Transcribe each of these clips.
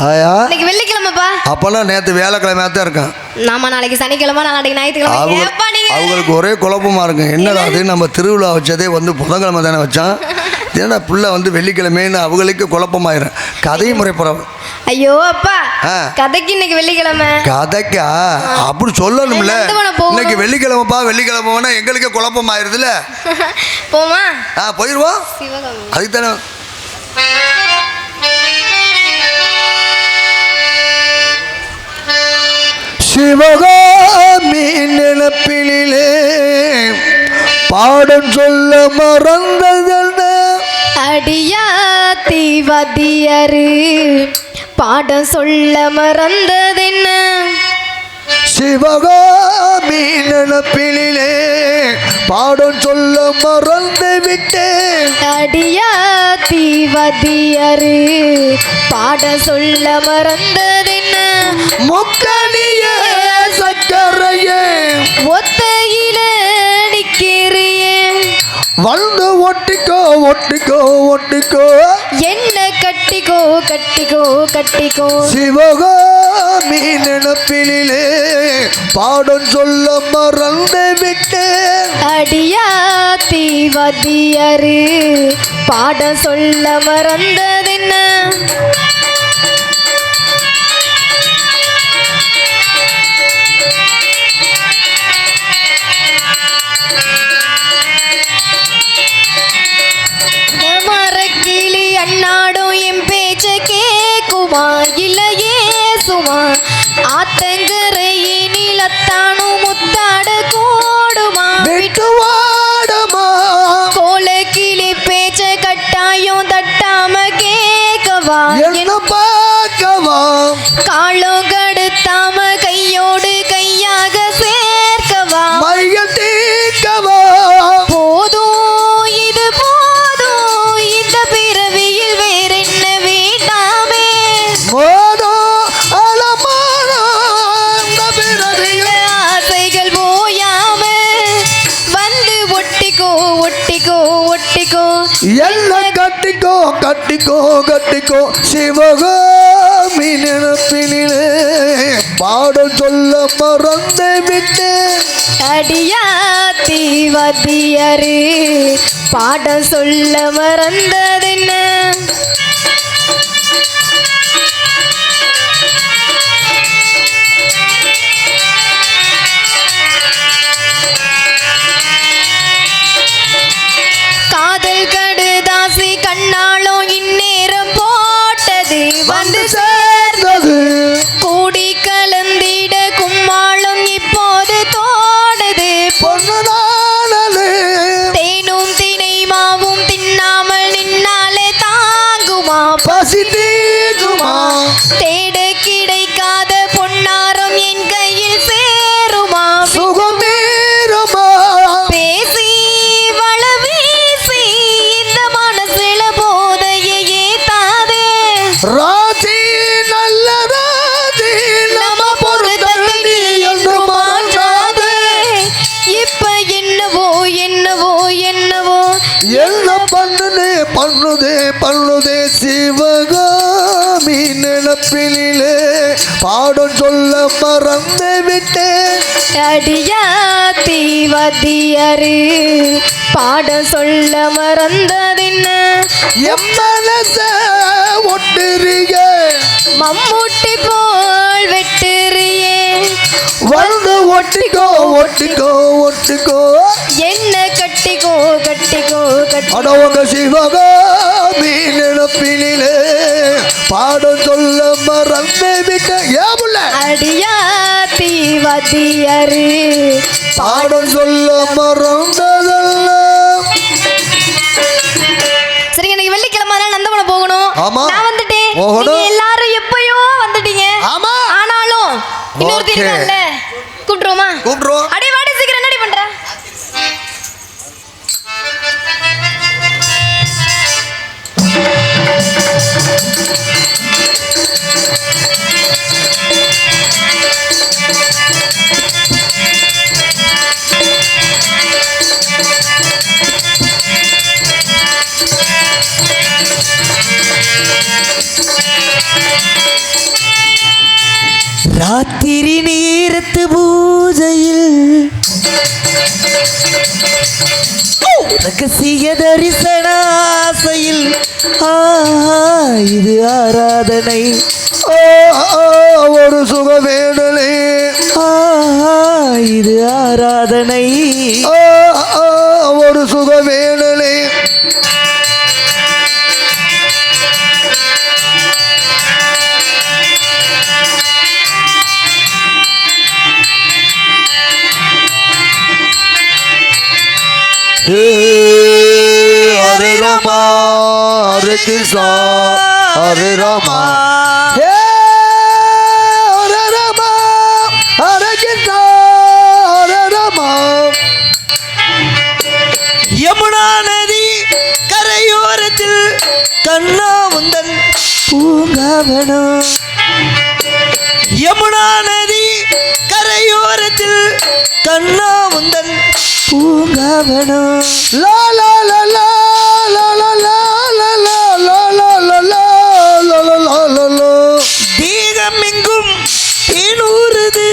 ஆயா இன்னைக்கு வெள்ளிக்கிழமைப்பா. அப்பெல்லாம் நேற்று வேலைக்கிழமையாக தான் இருக்கேன். நாம நாளைக்கு சனிக்கிழமை, நாளைக்கு ஞாயிற்றுக்கிழமை. ஏப்பா நீங்க அவங்களுக்கு ஒரே குழப்பமா இருக்கும். என்னடா அது, நம்ம திருவிழா வச்சதே வந்து புதன்கிழமை தானே வச்சான், ஏன்னா புள்ள வந்து வெள்ளிக்கிழமைன்னு அவங்களுக்கு குழப்பமாயிரும். கதையும் முறைப்பறவை. ஐயோ அப்பா, கதைக்கு இன்னைக்கு வெள்ளிக்கிழமை. கதைக்கா அப்படி சொல்லணும்ல. இன்னைக்கு வெள்ளிக்கிழமைப்பா, வெள்ளிக்கிழமைனா எங்களுக்கு குழப்பமாயிருதுல. போமா போயிடுவோம். அதுக்கு தானே சிவகாமி நிலப்பிலே பாடம் சொல்ல மறந்ததென்ன, அடியாத்தி வதியரு பாடம் சொல்ல மறந்ததென்ன, சிவகாமி நிலப்பிலே பாடம் சொல்ல மறந்து விட்டேன், அடியாத்தி வதியரு பாடம் சொல்ல மறந்ததென்ன, முக்கணிய சக்கரையே ஒத்தையில நிக்கிறியே வந்து ஒட்டிக்கோ ஒட்டிக்கோ ஒட்டிக்கோ, என்ன கட்டிக்கோ கட்டிக்கோ கட்டிக்கோ, சிவகாமி நிலப்பிலே பாடம் சொல்ல மறந்து விட்டேன், அடியாத்தி வதியரு பாடம் சொல்ல மறந்ததென்ன, மரக்கிளி அண்ணாடும் என் பேச்ச கேக்குமா இல்லையே சுமா, ஆத்தங்கரையே நிலத்தானும் முத்தாட கூடுமா விட்டுவாடமா, கோலக்கிளி பேச்ச கட்டாயம் தட்டாம கேட்கவா என்ன பார்க்கவா, காலம் கடுத்தாம கையோடு கையாக சேர்க்கவா, மைய தீக்கவா, போதும் இது போதும் இந்த பிறவியில் வேறென்ன வேண்டாமே, மோதோ அலமானோ இந்த பிறவியில் ஆசைகள் போயாம வந்து ஒட்டிக்கோ ஒட்டிக்கோ ஒட்டிக்கோ, எல்லாம் கட்டிக்கோ கட்டிக்கோ கட்டிக்கோ, சிவகாமி நினைப்பினிலே பாடம் சொல்ல மறந்து விட்டேன், அடியாத்தி வதியரு பாடம் சொல்ல மறந்ததென்ன, காதல் கடுதாசி கண்ணாலும் இந்நேரம் போட்டது வந்து சேர்ந்தது, கூடி கலந்திட கும்மாளம் இப்போது தோடுது, பொண்ணுதானே தேனும் தினை மாவும் தின்னாமல் நின்னாலே தாங்குமா, பசி தீக்குமா, தேட கிடைக்காத பொன்னாரம் என் கையில் சேருமா, சுகம் மீறுமா, பேசி வள வீசி இந்த மனசுல போதையை ஏத்தாதே, ராஜி நல்ல ராஜி நம்ம பொறுத்தருதி என்று மாற்றாதே, இப்ப என்னவோ என்னவோ என்னவோ என்ன பண்ணுதே பண்ணுதே பண்ணுதே, சிவகாமி நிலப்பிலே பாடம் சொல்ல மறந்து விட்டேன், அடியாத்தி வதியரு பாடம் சொல்ல மறந்ததென்ன, என் மனச ஒட்டுறிய மம்முட்டி போல் வெட்டுறியே வந்து ஒட்டிக்கோ ஒட்டிக்கோ ஒட்டிக்கோ, என்ன கட்டிக்கோ கட்டிக்கோ கட்டி, அடவங்க சிவகாமி நிலப்பிலே பாடம் சொல்ல மறந்து விட்டேன், ஏமுல்ல அடியாத்தி வதியரு பாடம் சொல்ல மறந்ததல்ல. சரி, எனக்கு வெள்ளிக்கிழமை நந்தவனம் போகணும். ஆமா. நான் வந்துட்டேன். போகணும். நீங்க எல்லாரும் எப்பயோ வந்துட்டீங்க. ஆமா. ஆனாலும் இன்னொருத்தி ஓகே. இருக்கான்ல, கூப்பிடுவோமா? கூப்பிடுவோம். அடே வாடி சீக்கிரம், என்னடி பண்ற? ரகசிய தரிசன ஆசையில் இது ஆராதனை. ஒரு சுக வேடலே இது ஆராதனை. ஒரு சுக வேடலே ஹரே ராமா ஹரே கிருஷ்ணா ஹரே ராமா ஹரே ராமா ஹரே கிருஷ்ணா ஹரே ராமா. யமுனா நதி கரையோரத்தில் கண்ணா முந்தன் பூங்காவனம். யமுனா நதி கரையோரத்தில் கண்ணா முந்தன் பூங்காவனம். லா லா லா லா லா லா லா லா லா லா லா லா லா லா லா லா லா. தேகம் எங்கும் தேனூறுது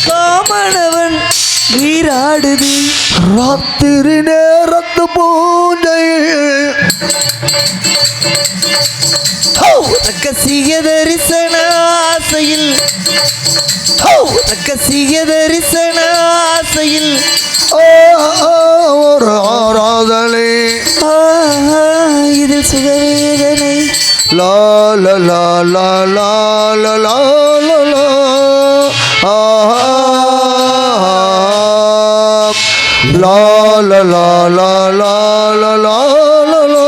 காமணவன் வீராடுது. ராத்திரி நேரத்து பூஜையில் ரகசிய தரிசன ஆசையில் ரகசிய தரிசன ஆசையில் ஒரு ஆராதனை இது சுகவேதனை. லா லா லா லா லா லா லா லா லா. லா லா லா லா லா லா லா லா லா.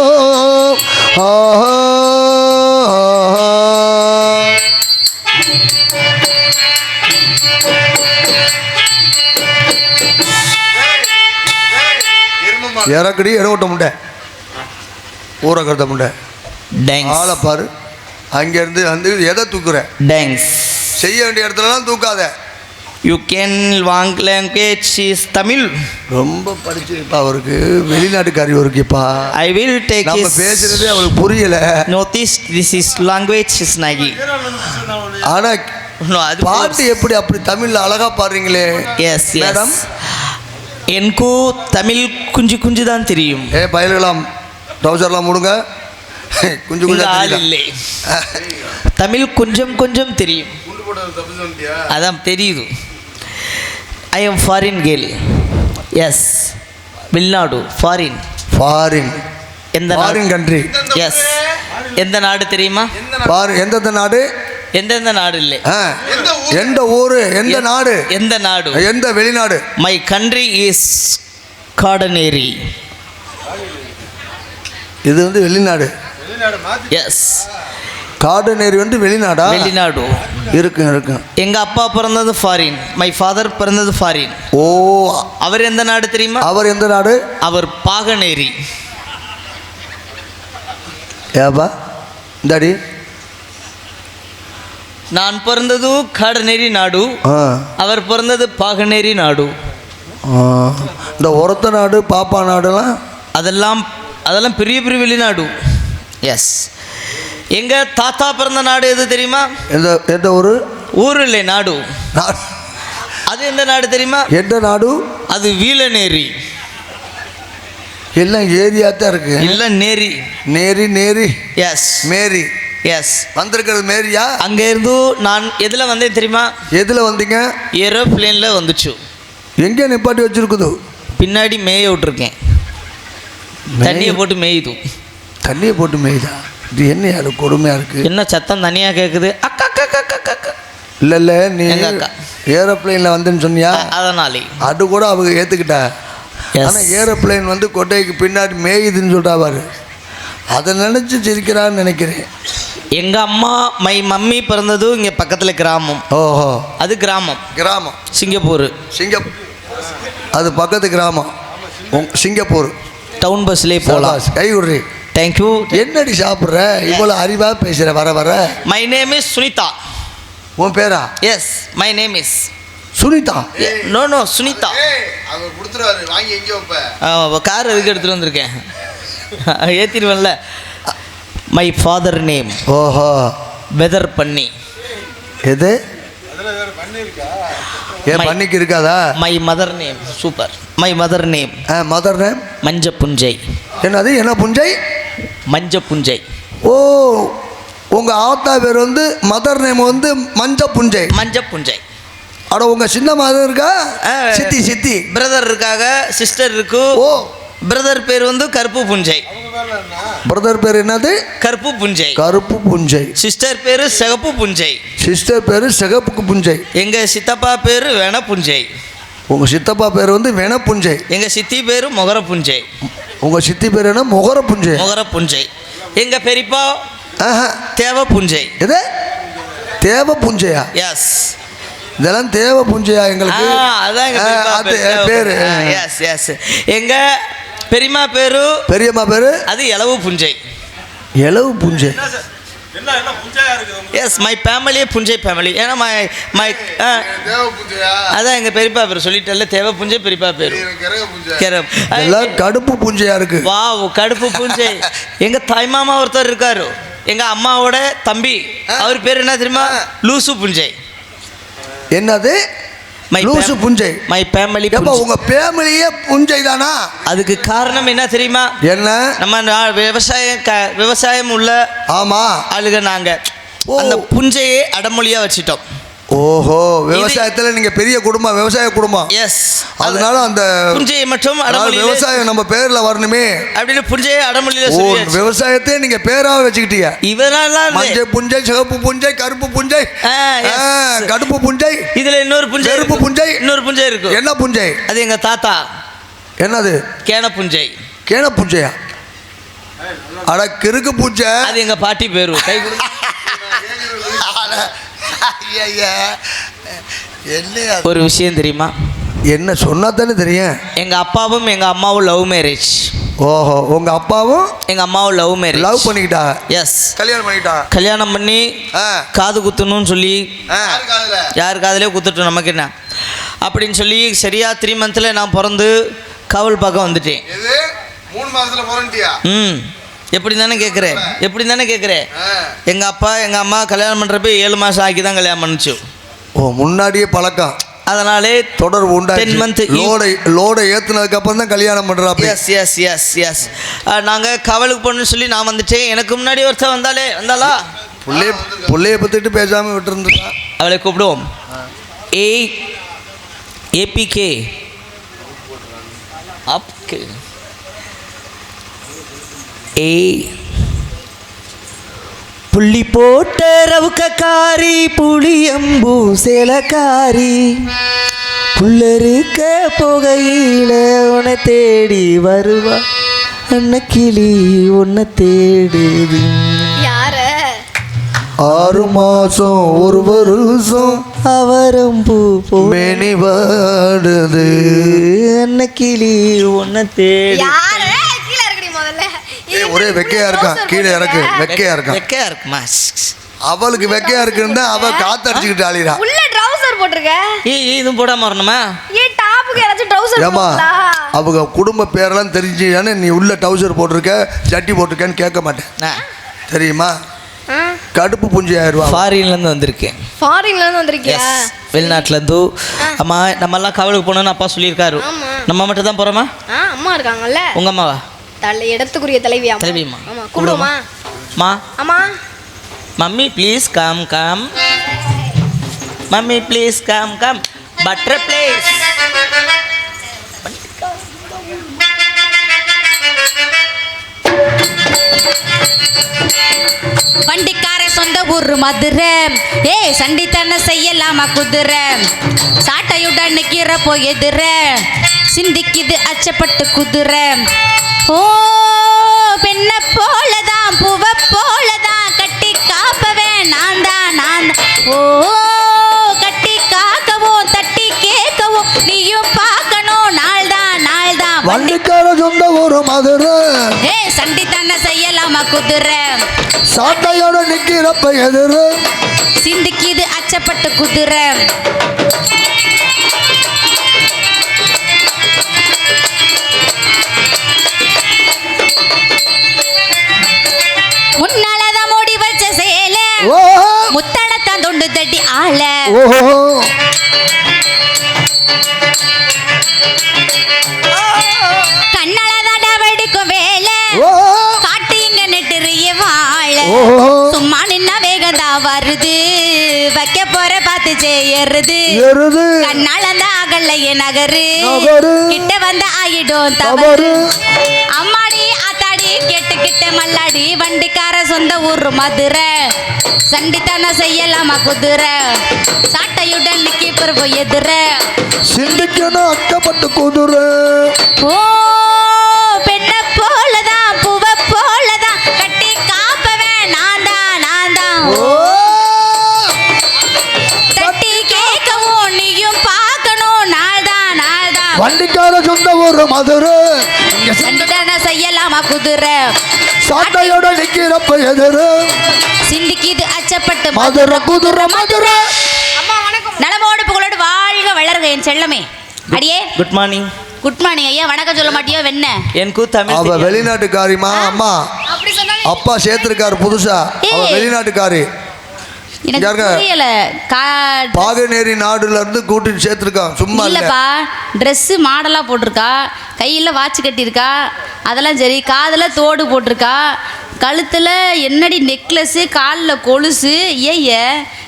இறக்கடி இறவட்ட முண்டை ஊரை கருத்த முண்டை ஆளை பாரு. அங்கேருந்து வந்து எதை தூக்குற? டேங்ஸ். செய்ய வேண்டிய இடத்துலலாம் தூக்காத. யூ கேன் வாங் லாங்குவேஜ் இஸ் தமிழ். ரொம்ப படிச்சிருப்பா அவருக்கு, வெளிநாட்டுக்காரி அவருக்குப்பா. ஐ வில் டேக் நம்ம பேசுறதே அவளுக்கு புரியல. Notice this is language is நாகி. ஆனா அது பாட்டு எப்படி அப்படி தமிழ்ல அழகா பாடுறீங்களே. எஸ் மேடம், எனக்கு தமிழ் குஞ்சு குஞ்சு தான் தெரியும். பயல்களாம் ட்ரௌசர்லாம் மூடுங்க. குஞ்சு ஆள் குஞ்சு இல்லை. தமிழ் கொஞ்சம் கொஞ்சம் தெரியும். அதான் தெரியுது. I am foreign girl. Yes, வெளிநாடு. ஃபாரின். ஃபாரின். எந்த ஃபாரின் கண்ட்ரி. எஸ். எந்த நாடு தெரியுமா? எந்தெந்த நாடு? எந்தெந்த நாடு இல்லை, எந்த ஊரு, எந்த நாடு, எந்த நாடு, எந்த வெளிநாடு. My country is Kadaneri. இது வந்து வெளிநாடு. எஸ், காடனேரி வந்து வெளிநாடா? வெளிநாடு. இருக்கு இருக்கு. எங்க அப்பா பிறந்தது ஃபாரின். மை ஃபாதர் பிறந்தது ஃபாரின். ஓ, அவர் எந்த நாடு தெரியுமா? அவர் எந்த நாடு? அவர் பாகனேரி. ஏப்பா இந்தாடி. நான் பிறந்தது காடனேரி நாடு, அவர் பிறந்தது பாகனேரி நாடு. இந்த ஒரத்த நாடு, பாப்பா நாடுலாம் அதெல்லாம் அதெல்லாம் பெரிய பெரிய வெளிநாடு. எஸ். எங்க தாத்தா பிறந்த நாடு எது தெரியுமா? எந்த எந்த ஊர்? ஊர் இல்லை, நாடு. அது எந்த நாடு தெரியுமா? எந்த நாடு? அது வீலநேரி. எல்லாம் ஏரியா தான் இருக்கு. இல்ல, நேரி. நேரி நேரி. எஸ், மேரி. எஸ். வந்திருக்கிறது மேரியா? அங்க இருந்து நான் எதுல வந்தேன் தெரியுமா? எதுல வந்தீங்க? ஏரோப்ளேன்ல வந்துச்சு. எங்கே நிப்பாட்டி வச்சிருக்குது? பின்னாடி மேய விட்டுருக்கேன். தண்ணியை போட்டு மேயுது. தண்ணியை போட்டு மேயுதா? இது என்ன அது கொடுமையா இருக்கு. என்ன சத்தம் தனியா கேக்குது? அக்கா அக்கா அக்கா அக்கா அக்கா. இல்ல இல்ல, நீ எங்க அக்கா ஏரோப்ளேன்ல வந்துன்னு சொன்னியா? அதனாலே அது கூட அவங்க ஏத்துக்கிட்டா. ஆனா ஏரோப்ளேன் வந்து கொட்டைக்கு பின்னாடி மேயுதுன்னு சொல்றா பாரு. அதை நினைச்சு சிரிக்கிறான்னு நினைக்கிறேன். எங்க அம்மா மை மம்மி பிறந்தது இங்க பக்கத்துல கிராமம். ஓஹோ, அது கிராமம். கிராமம் சிங்கப்பூர். சிங்கப்பூர் அது பக்கத்து கிராமம். சிங்கப்பூர் டவுன் பஸ்லேயே போகலாம். கை விடுறி. தேங்க்யூ. என்னடி சாப்பிட்ற? இவ்வளோ அறிவா பேசுகிற வர வர. My name is Sunita. உன் பேரா? Yes, my name is Sunita. No no, Sunita. அவர் கொடுத்துருவாரு, வாங்கி எங்கே வைப்ப? கார் எதுக்கு எடுத்துகிட்டு வந்திருக்கேன், ஏற்றிடுவேன்ல. My father name. ஓஹோ, வெதர் பண்ணி. எது? ஏன் பண்ணிக்கு இருக்காதா? My mother name. Super. My mother name mother name மஞ்ச புஞ்சை. என்னது என்ன புஞ்சை? மஞ்ச புஞ்சை. ஓ உங்கள் ஆத்தா பேர் வந்து மதர் நேம் வந்து மஞ்ச புஞ்சை. மஞ்ச புஞ்சை. அட உங்கள் சின்ன மதர் இருக்கா? சித்தி சித்தி பிரதர் இருக்காக, சிஸ்டர் இருக்கு. ஓ பிரதர் பேர் வந்து கருப்பு புஞ்சை. பிரதர் பேர் என்னது? கருப்பு புஞ்சை. கருப்பு புஞ்சை. சிஸ்டர் பேரு சிகப்பு புஞ்சை. சிஸ்டர் பேர் சிகப்பு புஞ்சை. எங்க சித்தப்பா பேரு வென புஞ்சை. உங்கள் சித்தப்பா பேர் வந்து வென புஞ்சை. எங்க சித்தி பேரு மொகர புஞ்சை. உங்கள் சித்தி பேர் என்ன? மொகர புஞ்சை. மொகர புஞ்சை. எங்க பெரியப்பா தேவ புஞ்சை. எது தேவ புஞ்சையா? எஸ். இதெல்லாம் தேவ புஞ்சையா எங்களுக்கு? அதான் எங்க பேரு. Yes yes. எங்க பெரியம்மா பேரு பெரியம்மா பேரு அது எலவு புஞ்சை. எலவு புஞ்சை. எஸ் மை ஃபேமிலியே புஞ்சை ஃபேமிலி. ஏன்னா மை அதான் எங்கள் பெரியப்பா பேர் சொல்லிட்டல, தேவ புஞ்சை பெரியப்பா பேர் எல்லாம் கடுப்பு புஞ்சையா இருக்கு. வா கடுப்பு புஞ்சை. எங்கள் தாய்மாமா ஒருத்தர் இருக்காரு, எங்கள் அம்மாவோட தம்பி. அவர் பேர் என்ன தெரியுமா? லூசு புஞ்சை. என்னது? லூசு புஞ்சை. My family. அப்ப உங்க ஃபேமிலியே புஞ்சை தானா? அதுக்கு காரணம் என்ன தெரியுமா? என்ன? நம்ம விவசாயம் உள்ள ஆமா ஆளுங்க நாங்க அந்த புஞ்சையே அடமொழியா வச்சிட்டோம். ஓஹோ, விவசாயத்துல நீங்க பெரிய குடும்பம், விவசாய குடும்பம். எஸ். அதனால அந்த புஞ்சையை மட்டும் அடமொழி, விவசாயம் நம்ம பேர்ல வரணுமே அப்படின்னு புஞ்சையை அடமொழியில சொல்லி விவசாயத்தை நீங்க பேராக வச்சுக்கிட்டீங்க. இவரெல்லாம் மஞ்சள் புஞ்சை, சிவப்பு புஞ்சை, கருப்பு புஞ்சை, கடுப்பு புஞ்சை. இதுல இன்னொரு புஞ்சை, கருப்பு புஞ்சை, இன்னொரு புஞ்சை இருக்கு. என்ன புஞ்சை? அது எங்க தாத்தா. என்னது? கேன புஞ்சை. கேன புஞ்சையா? அட கிறுக்கு புஞ்சை. அது எங்க பாட்டி பேரு. கை கொடு. ஒரு விஷயம் தெரியுமா? என்ன சொன்னா தானே தெரியும். எங்க அப்பாவும் எங்க அம்மாவும் லவ் மேரேஜ். ஓஹோ, உங்க அப்பாவும் எங்க அம்மாவும் லவ் மேரேஜ். லவ் பண்ணிக்கிட்டாங்க. எஸ், கல்யாணம் பண்ணிக்கிட்டாங்க. கல்யாணம் பண்ணி காது குத்தணும்னு சொல்லி யார் காதுலேயே குத்துட்டோம், நமக்கு என்ன அப்படின்னு சொல்லி சரியா 3 மந்த்ல நான் பிறந்து காவல் பக்கம் வந்துட்டேன். 3 மாசத்துல பிறந்துட்டியா? எப்படி தானே கேட்குறேன், எப்படி தானே கேட்குறேன். எங்கள் அப்பா எங்கள் அம்மா கல்யாணம் பண்ணுறப்ப 7 மாதம் ஆக்கி தான் கல்யாணம் பண்ணிச்சு. ஓ, முன்னாடியே பழக்கம். அதனாலே தொடர்பு உண்டா? 10 மந்த் லோடை ஏற்றுனதுக்கு அப்புறம் தான் கல்யாணம் பண்ணுறாப்ப. Yes yes yes yes. நாங்கள் காவலுக்கு போகணுன்னு சொல்லி நான் வந்துட்டேன். எனக்கு முன்னாடி ஒருத்தர் வந்தாளா பிள்ளைய பற்றிட்டு பேசாமல் விட்டுருந்துட்டா. அவளை கூப்பிடுவோம். ஏபிகே அப்கே புள்ளி போட்ட ரவுக்காரி, புளியம்பூ சேலக்காரி, புள்ளருக்க போகையில உன்னை தேடி வருவா, அன்னக்கிளி உன்னை தேடுது. யார? 6 மாசம் 1 வருஷம் அவரம் பூ மேனி வாடுது, அன்னக்கிளி உன்னை தேடி. ஒரே வெக்கையா இருக்கான், கீழே இறக்கு. வெக்கையா இருக்கான், வெக்கையா இருக்குமா? அவளுக்கு வெக்கையா இருக்குன்னு அவ காத்தடிச்சுக்கிட்டு ஆளிரா. உள்ள ட்ரவுசர் போட்டுருக்க. இதுவும் போடாம வரணுமா? ஏன் டாப்புக்கு யாராச்சும் ட்ரவுசர் போடுறா? அவங்க குடும்ப பேரெல்லாம் தெரிஞ்சுதானே நீ உள்ள ட்ரவுசர் போட்டிருக்க, ஜட்டி போட்டிருக்கேன்னு கேட்க மாட்டேன் தெரியுமா? கடுப்பு புஞ்சி ஆயிடுவா. ஃபாரின்லேருந்து வந்திருக்கேன். ஃபாரின்லேருந்து வந்திருக்கியா? வெளிநாட்டிலேருந்து. அம்மா நம்மெல்லாம் காவலுக்கு போகணுன்னு அப்பா சொல்லியிருக்காரு. நம்ம மட்டும் தான் போகிறோமா? அம்மா இருக்காங்கல்ல. உங்கள் அம்மாவா? இடத்துக்குரிய தலைவியா? தலைவியம்மா. ஆமா, கூப்பிடுமா? மா அம்மா. Mummy please come come. Mummy please come come. Butter please. வண்டிக்கார சொந்த ஊர் மதுரை. சண்டித்தன செய்யலாமா குதிரை, சாட்டையுடன் நிக்கிறப்போ எதிர சிந்திக்குது அச்சப்பட்டு குதிரை. ஓ பெண்ண போலதான் பூவ போலதான் கட்டி காப்பவே நான் தான். ஓ கட்டி காக்கவும் தட்டி கேட்கவும் நீயும் பார்க்கணும். நாள் தான் வண்டிக்கார சொந்த ஊர் மதுரை. சண்டித்தன செய்யலாமா குதிரை, சாட்டையோட நிக்கிறப்ப எதிர சிந்திக்குது அச்சப்பட்டு குதிரை. முன்னாலதான் மூடி வச்ச சேல, முத்தடத்தான் தொண்டு தட்டி ஆள. வருது வைக்க போற பார்த்து செய்யறது எருது கண்ணால தான் அகல்லையே நகரு நகரு. கிட்ட வந்த ஆயிடும் தவறு அம்மாடி ஆத்தாடி கேட்டுக்கிட்ட மல்லாடி வண்டிக்கார சொந்த ஊர் மதுரை சண்டித்தனம் செய்யலாமா குதிரை சாட்டையுடன் கீப்பர் போய் எதிர சிந்திக்கணும் அக்கப்பட்டு குதிரை ஓ பெண்ண போலதான் பூவ போலதான் கட்டி காப்பவன் நான் தான் ஓ தட்டி கேட்கவும் நீயும் பார்க்கணும் நாள் தான் வண்டிக்கார சொந்த ஊர் மதுரை இங்க சண்டித்தனம் செய்யலாமா குதிரை சாட்டையோட நிக்கிறப்ப எதிரு சிந்திக்குது அச்சப்பட்டு மதுரை குதிரை மதுரை அம்மா வணக்கம். நலமோடு புகழோடு வாழ்க வளர்க என் செல்லமே அடியே குட் மார்னிங். குட் மார்னிங் ஐயா வணக்கம் சொல்ல மாட்டியோ வெண்ண எனக்கு தமிழ் அவ தெரியாது. வெளிநாட்டுக்காரிமா அம்மா அப்படி சொன்னாங்க. அப்பா சேர்த்திருக்காரு புதுசா அவ ஏய். வெளிநாட்டுக்காரி எனக்கு யாருங்க? புரியல பாகநேரி நாடுல இருந்து கூட்டிட்டு சேர்த்திருக்கான் சும்மா இல்ல இல்லப்பா Dress மாடலா போட்டிருக்கா கையில வாட்ச் கட்டியிருக்கா அதெல்லாம் சரி காதுல தோடு போட்டிருக்கா கழுத்துல என்னடி நெக்லஸ் காலில் கொலுசு ஏய்ய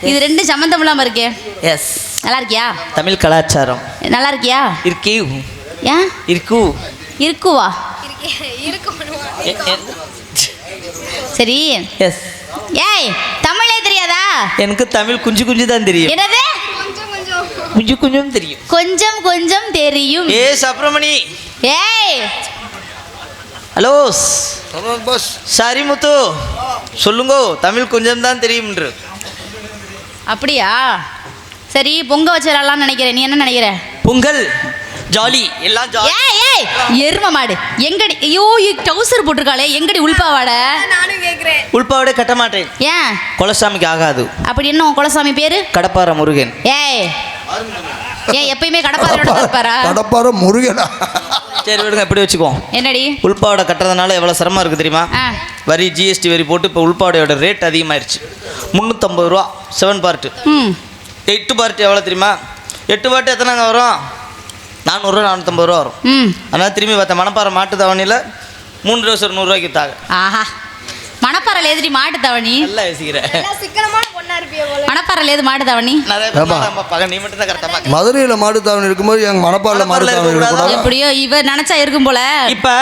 இது ரெண்டு சம்மந்தம் இல்லாம இருக்கே எஸ் நல்லா இருக்கியா தமிழ் கலாச்சாரம் நல்லா இருக்கியா இருக்கே ஏன் இருக்கு இருக்குவா இருக்கு பண்ணுவா. சரி எஸ் ஏய் தமிழே தெரியாதா எனக்கு தமிழ் குஞ்சு குஞ்சு தான் தெரியும். என்னது கொஞ்சம் கொஞ்சம். குஞ்சு குஞ்சும் தெரியும். கொஞ்சம் கொஞ்சம் தெரியும் ஏ சப்ரமணி. ஏய் ஹலோ பஸ் சாரி முத்து சொல்லுங்க தமிழ் கொஞ்சம் தான் தெரியும். அப்படியா சரி பொங்க வச்சிடலாம்னு நினைக்கிறேன் நீ என்ன நினைக்கிற பொங்கல் ஜாலி எல்லாம் ஜாலி. ஏய் ஏய் எரும மாடு எங்கடி ஐயோ டவுசர் போட்டிருக்காளே எங்கடி உள்பாவாட நானும் கேக்குறேன். உள்பாவோட கட்ட மாட்டேன். ஏன் குலசாமிக்கு ஆகாது. அப்படி என்ன உன் குலசாமி பேரு கடப்பார முருகன். ஏய் ஏன் எப்பயுமே கடப்பாரோட இருப்பாரா கடப்பார முருகனா சரி விடுங்க எப்படி வச்சுக்குவோம். என்னடி உள்பாவோட கட்டுறதுனால எவ்வளோ சிரமம் இருக்குது தெரியுமா? ஆ வரி ஜிஎஸ்டி வரி போட்டு இப்போ உள்பாவோட ரேட் அதிகமாகிடுச்சு. 350 ரூபா 7 பார்ட்டு. ம் 8 பார்ட்டு எவ்வளோ தெரியுமா? 8 பார்ட்டு எத்தனைங்க வரும்? 400 ரூபா 450 ரூபா வரும். ம் அதனால் திரும்பி பார்த்த மணப்பாறை மாட்டு தவணையில் 3 ரோஸ் 100 வித்தாங்க. ஆஹா மணப்பாறையில் எதிரி மாட்டு தவணி நல்லா யோசிக்கிறேன். எல்லாம் சிக்கனமான பொண்ணா இருப்பிய போல. மணப்பாறையில் எது மாட்டு தவணி நீ மட்டும் தான் கரெக்டாக மதுரையில் மாடுத்தாவணி இருக்கும்போது எங்கள் மணப்பாடில் மாடுத்தாவணி இருக்கக்கூடாது. எப்படியோ இவ நினைச்சா இருக்கும் போல இப்போ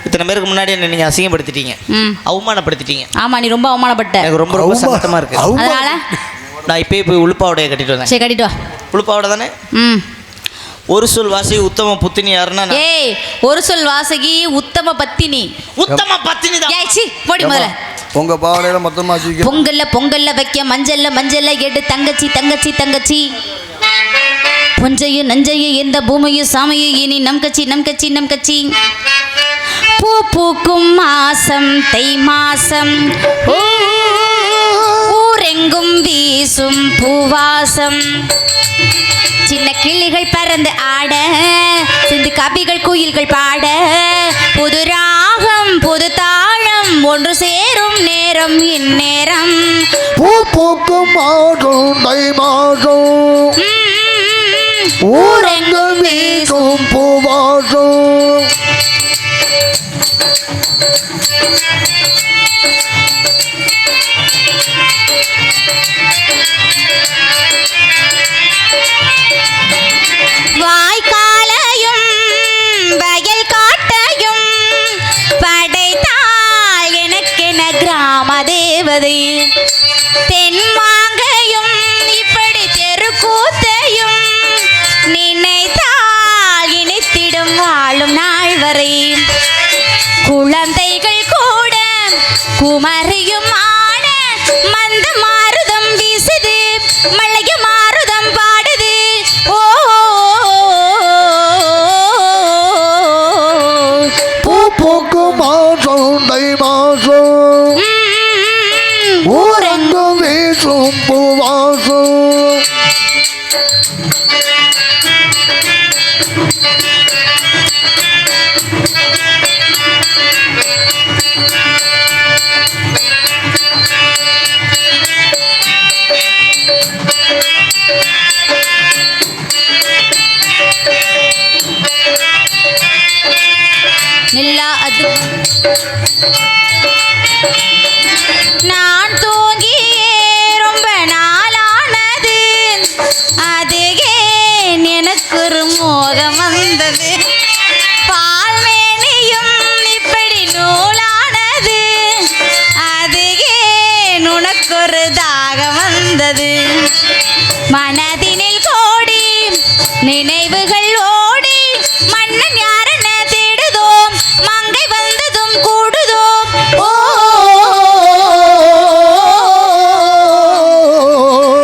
இத்தனை பேருக்கு முன்னாடி என்ன நீங்கள் அசிங்கப்படுத்திட்டீங்க, ம் அவமானப்படுத்திட்டீங்க. ஆமா நீ ரொம்ப அவமானப்பட்ட எனக்கு ரொம்ப ரொம்ப சங்கடமாக இருக்குது. அதனால நான் இப்போயே போய் உள்பாவோடைய கட்டிட்டு வந்தேன். சரி கட்டிட்டு வா உள்பாவோட தானே. ம் ஒரு சொல் வாசி உத்தம புத்தினி யாருன்னா நான். ஏய் ஒரு சொல் வாசகி உத்தம பத்தினி உத்தம பத்தினி தான். ஏய் சி போடி முதல்ல உங்கள் பாவனையில மொத்தமாக வச்சுக்க பொங்கல்ல வைக்க மஞ்சள்ல எடு தங்கச்சி தங்கச்சி தங்கச்சி புஞ்சையும் நஞ்சையும் எந்த பூமியும் சாமியும் இனி நம் கட்சி பூ பூக்கும் மாசம் தை மாசம் ஊரெங்கும் வீசும் பூவாசம் சின்ன கிளிகள் பறந்து ஆட சிந்து கபிகள் குயில்கள் பாட புது ராகம் புது தாளம் ஒன்று சேரும் நேரம் இந்நேரம் பூ பூக்கும் மாதம் தை மாதம் ஊரெங்கும் வீசும் பூவாசம். வாய்க்காலையும் வயல் காட்டையும் படைத்தால் எனக்கென கிராம தேவதை தென்மாங்கையும் இப்படி தெருக்கூத்தையும் நினைத்தால் இனித்திடும் வாழும் நாள் வரை குழந்தைகள் கூட குமரியும் ஆட மந்த மாருதம் வீசுது மழைய மாருதம் பாடுது ஓ பூ பூக்கும் மாதம் தை மாதம் ஊரெங்கும் வீசும் பூவாசம். நில்லா அது நான் தூங்கியே ரொம்ப மனதினில் கோடி நினைவுகள் ஓடி மன்னன் யாரென தேடுதோம் மங்கை வந்ததும் கூடுதோம் ஓ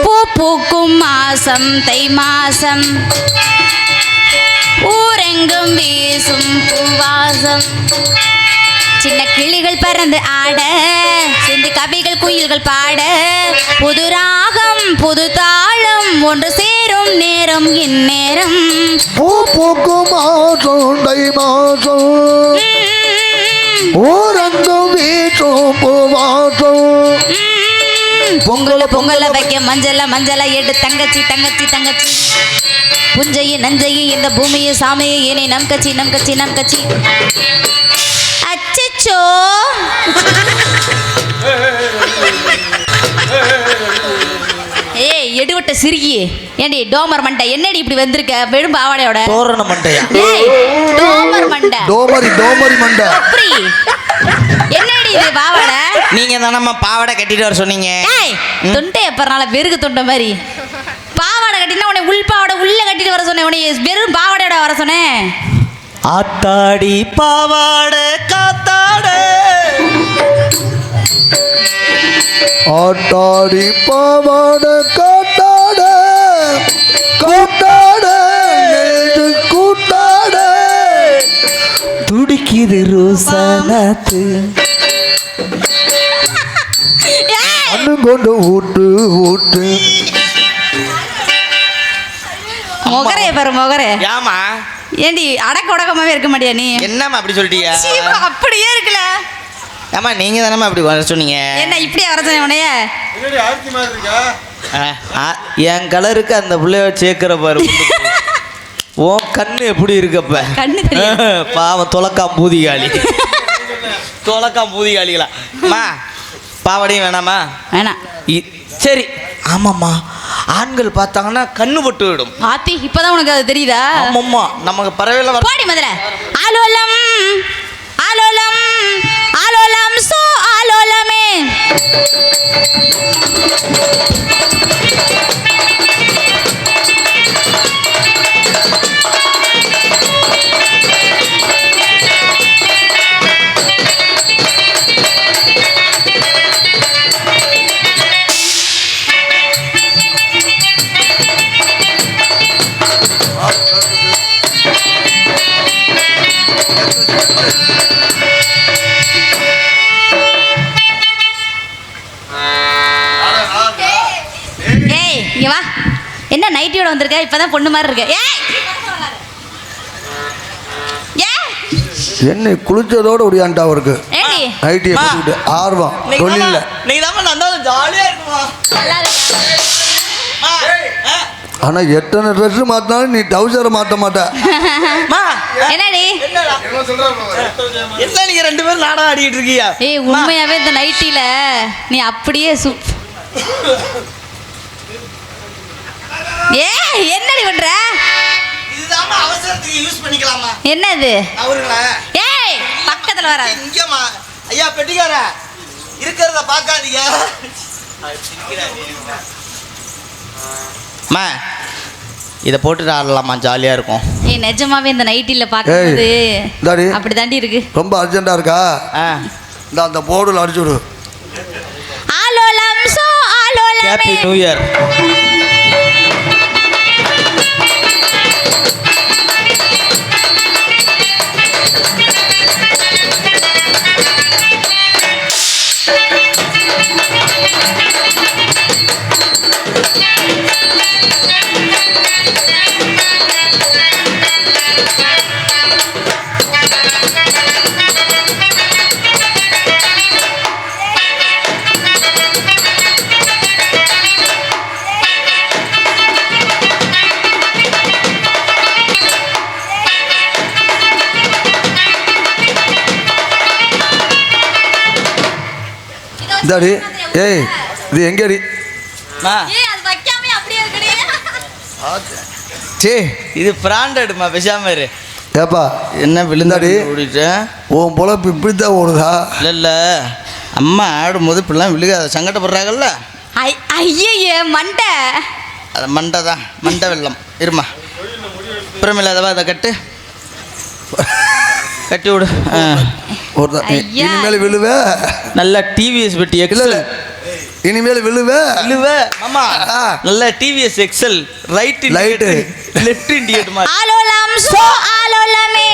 பூ பூக்கும் மாசம் தை மாசம் ஊரெங்கும் வீசும் பூவாசம் சின்ன கிளிகள் பறந்து ஆட சிந்து கவிகள் குயில்கள் பாட புது ராகம் புது தாளம் ஒன்று சேரும் நேரம் இந்நேரம் பூ பூக்கும் மாசம் தை மாசம் ஊரங்கும் வீசும் பூவாசம் பொங்கல பொங்கல வைக்க மஞ்சள மஞ்சள எடு தங்கச்சி தங்கச்சி தங்கச்சி புஞ்சையை நஞ்சையை இந்த பூமியை சாமியை ஏனே நம் கட்சி நம் கட்சி நம் கட்சி அச்சச்சோ ஏய் எடுவட்ட சிறுகி ஏண்டி டோமர் மண்டை என்னடி இப்படி வந்திருக்க வெறும் பாவாடையோட தோரண மண்டையா ஏய் டோமர் மண்டை டோமரி மண்டை அப்படி என்னடி இது பாவாடை நீங்க தானம்மா பாவாடை கட்டிட்டு வர சொன்னீங்க ஏய் தொண்டை எப்பறனால வெறுகு தொண்டை மாதிரி பாவாடை கட்டினா உன்னை உள் பாவாடை உள்ள கட்டிட்டு வர சொன்னேன் உன்னை வெறும் பாவாடையோட வர சொன்னேன் ஆத்தாடி பாவாடை காத்தாடை ஆட்டாடி பாவாட காட்டாட காட்டாட நெஞ்சு கூட்டாட துடிக்குது ரோசானாத்து அண்ணு கொண்டு ஊட்டு ஊட்டு முகரைய பாரு முகரே ஏமா ஏண்டி அடக்க உடக்கமாவே இருக்க மாட்டியா நீ என்னம்மா அப்படி சொல்லிட்டீங்க சீ, அப்படியே இருக்குல்ல ஏமா நீங்க தானம்மா அப்படி வர சொன்னீங்க என்ன இப்படியே வர சொன்னேன் உன்னைய என் கலருக்கு அந்த பிள்ளைய சேர்க்கிற பாரு உன் கண்ணு எப்படி இருக்கப்ப கண்ணு தெரியும் பாவம் தொலைக்காம் பூதிகாளி தொலைக்காம் பூதிகாளிகளா அம்மா பாவாடையும் வேணாமா வேணாம் சரி ஆமாம்மா ஆண்கள் பார்த்தாங்கன்னா கண்ணு பட்டு விடும் ஆத்தி இப்பதான் உனக்கு அது தெரியுதா ஆமாம்மா நமக்கு பறவையில வர பாடி முதல்ல ஆலோலம் ஆலோலம் ஆலோலம் சோ ஆலோலமே ஏய் இங்க வா என்ன நைட்டியோட வந்திருக்க இப்பதான் பொண்ணு மாதிரி இருக்க ஏய் ஏய் என்னை குளிச்சதோட ஒடியான்ட்டா அவருக்கு ஏண்டி நைட்டியை போட்டுக்கிட்டு ஆர்வம் தொழில நீங்க தான் நல்லா ஜாலியா இருக்குமா நல்லா இருக்கு ஆனா எத்தனை ட்ரெஸ் மாத்தினாலும் நீ டவுசரை மாட்ட மாட்ட என்னடி என்ன நீங்க ரெண்டு பேரும் நாடகம் ஆடிட்டு இருக்கீங்க ஏய் உண்மையாவே இந்த நைட்டில நீ அப்படியே ஏய் என்னடி பண்ற இதுதாம்மா அவசரத்துக்கு யூஸ் பண்ணிக்கலாமா என்னது அவருங்களா ஏய் பக்கத்துல வராது இங்கம்மா ஐயா பெட்டிக்கார இருக்கிறத பார்க்காதீங்க அம்மா இதை போட்டுட்டு ஆடலாமா ஜாலியாக இருக்கும் ஏய் நிஜமாவே இந்த நைட்டில பார்க்கும்போது தாடி அப்படி தாண்டி இருக்கு ரொம்ப அர்ஜென்ட்டா இருக்கா இந்த அந்த போர்டில் அடிச்சு விடு ஆலோலம் சோ ஆலோலம் ஹாப்பி நியூ இயர் இந்தாடி ஏய் இது எங்கேடி ஏய் அது வைக்காம அப்படியே இருக்குடி சே இது பிராண்டடுமா பேசாம இரு ஏப்பா என்ன விழுந்தாடி இந்தாடி. ஓடிட்டேன் உன் பொழப்பு இப்படித்தான் ஓடுதா இல்லை இல்லை அம்மா ஆடும்போது இப்படிலாம் விழுகாத சங்கடப்படுறாங்கல்ல ஐயே மண்டை அது மண்டை தான், மண்டை வெள்ளம். இருமா அப்புறமேல அதவா அதை கட்டி விடு. ஐயா. இனிமேல் விழுவ நல்லா டிவிஎஸ் பெட்டி எக்ஸல். இனிமேல் விழுவ மாமா. நல்லா TVS XL. Right light left indicate மாதிரி. ஆலோலம் சோ ஆலோலமே.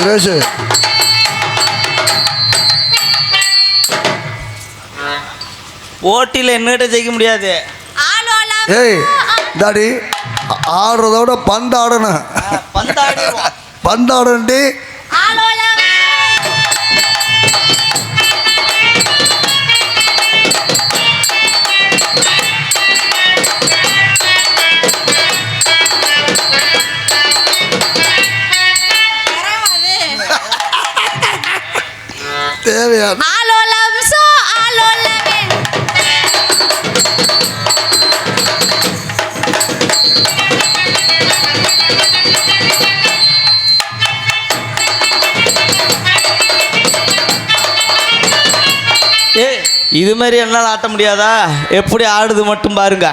சுரேஷ் போட்டியில் என்னகிட்ட ஜெயிக்க முடியாது. ஆலோலம். ஏய் தாடி ஆடுறதோட பந்து ஆடணும். பந்து ஆடண்டி. ஆலோலம். தேவையான ஆலோலம் சோ ஆலோலமே. இது மாதிரி என்னால் ஆட்ட முடியாதா? எப்படி ஆடுது மட்டும் பாருங்க.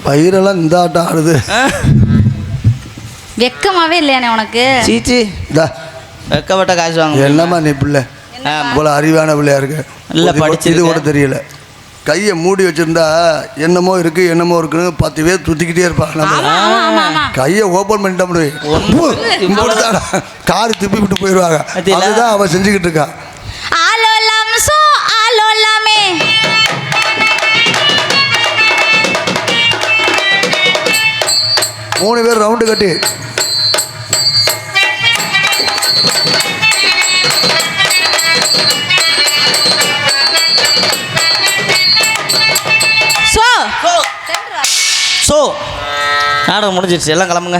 பயிரெல்லாம் இந்த ஆட்டம் ஆடுது. வெக்கமாவே இல்லையானே உனக்கு? சீச்சி வெக்கப்பட்ட காசு வாங்க. என்னம்மா நீ பிள்ளை போல அறிவான பிள்ளையா இருக்கு. இல்லை படிச்சு இது கூட தெரியல. கையை மூடி வச்சிருந்தா என்னமோ இருக்கு என்னமோ இருக்குன்னு 10 பேர் சுத்திக்கிட்டே இருப்பாங்க. நம்ம கையை ஓப்பன் பண்ணிட்டா முடியும் காரி துப்பி விட்டு போயிடுவாங்க. அதுதான் அவன் செஞ்சுக்கிட்டு இருக்கா. ஆலோலம் சோ ஆலோலமே. மூணு பேர் ரவுண்டு கட்டி நாடகம் முடிஞ்சிருச்சு. எல்லாம் கிளம்புங்க.